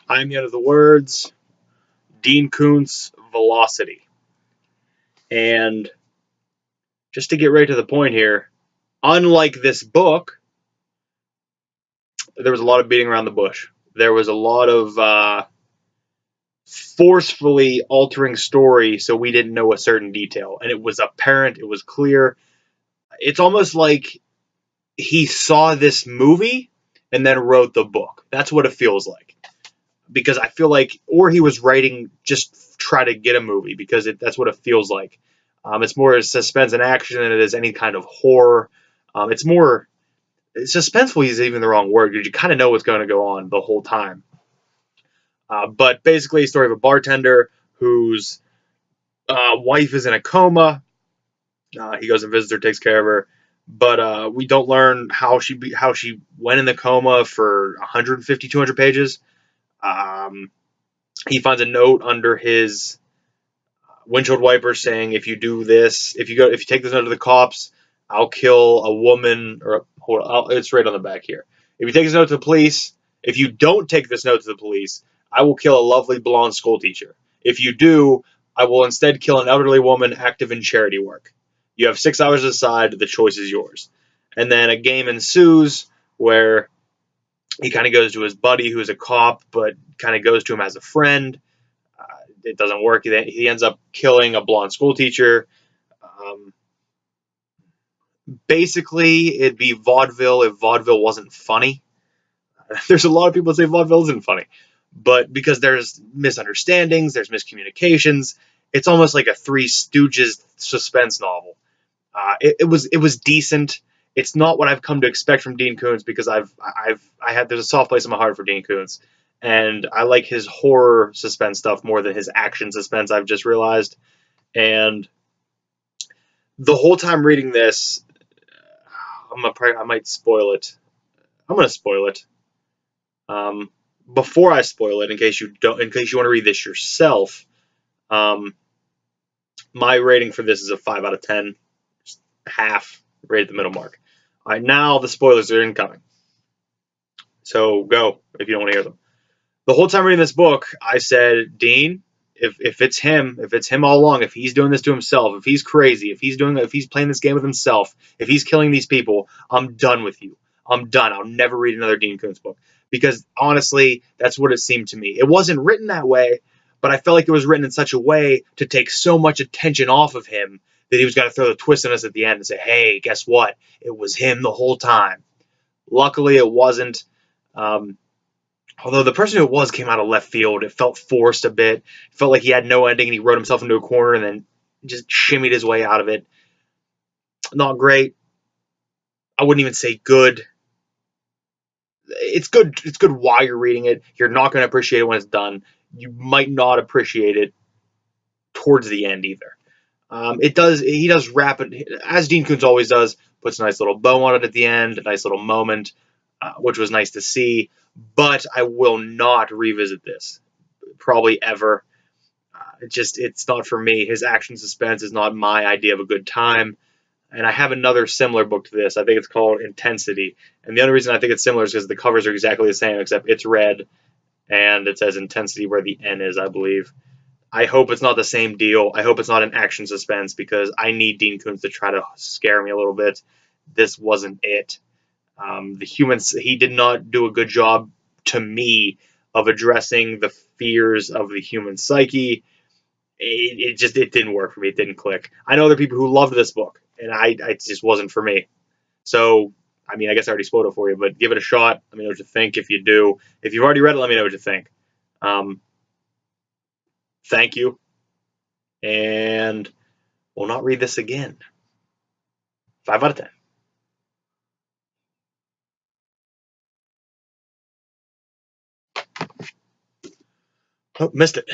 I'm the end of the words. Dean Koontz, Velocity. And just to get right to the point here, unlike this book, there was a lot of beating around the bush. There was a lot of forcefully altering story so we didn't know a certain detail. And it was apparent, it was clear. It's almost like he saw this movie and then wrote the book. That's what it feels like. Because I feel like, or he was writing just try to get a movie, because that's what it feels like. It's more suspense and action than it is any kind of horror. It's more suspenseful is even the wrong word, because you kind of know what's going to go on the whole time. But basically, a story of a bartender whose wife is in a coma. He goes and visits her, takes care of her, but we don't learn how she went in the coma for 150, 200 pages. He finds a note under his windshield wiper saying, "If you do this, if you take this note to the cops, I'll kill a woman." It's right on the back here. If you take this note to the police, if you don't take this note to the police, I will kill a lovely blonde school teacher. If you do, I will instead kill an elderly woman active in charity work. You have 6 hours to decide. The choice is yours. And then a game ensues where he kind of goes to his buddy who's a cop, but kind of goes to him as a friend. It doesn't work. He ends up killing a blonde school teacher. Basically, it'd be vaudeville if vaudeville wasn't funny. There's a lot of people that say vaudeville isn't funny, but because there's misunderstandings, there's miscommunications, it's almost like a Three Stooges suspense novel. It was decent. It's not what I've come to expect from Dean Koontz, because there's a soft place in my heart for Dean Koontz, and I like his horror suspense stuff more than his action suspense. I've just realized, and the whole time reading this, I might spoil it. I'm gonna spoil it. Before I spoil it, in case you want to read this yourself, my rating for this is a 5 out of 10, just half, right at the middle mark. All right, now the spoilers are incoming. So go if you don't want to hear them. The whole time reading this book, I said, Dean, if it's him all along, if he's doing this to himself, if he's crazy, if he's playing this game with himself, if he's killing these people, I'm done with you. I'm done. I'll never read another Dean Koontz book. Because honestly, that's what it seemed to me. It wasn't written that way, but I felt like it was written in such a way to take so much attention off of him that he was going to throw the twist on us at the end and say, hey, guess what? It was him the whole time. Luckily, it wasn't. Although the person who it was came out of left field. It felt forced a bit. It felt like he had no ending and he wrote himself into a corner and then just shimmied his way out of it. Not great. I wouldn't even say good. It's good. It's good while you're reading it. You're not going to appreciate it when it's done. You might not appreciate it towards the end either. He does wrap it, as Dean Koontz always does, puts a nice little bow on it at the end, a nice little moment, which was nice to see. But I will not revisit this, probably ever. It's not for me. His action suspense is not my idea of a good time. And I have another similar book to this. I think it's called Intensity. And the only reason I think it's similar is because the covers are exactly the same, except it's red and it says Intensity where the N is, I believe. I hope it's not the same deal. I hope it's not an action suspense, because I need Dean Koontz to try to scare me a little bit. This wasn't it. He did not do a good job, to me, of addressing the fears of the human psyche. It didn't work for me. It didn't click. I know there are people who loved this book, and it just wasn't for me. So, I mean, I guess I already spoiled it for you, but give it a shot. Let me know what you think if you do. If you've already read it, let me know what you think. Thank you. And we'll not read this again. 5 out of 10. Oh, missed it.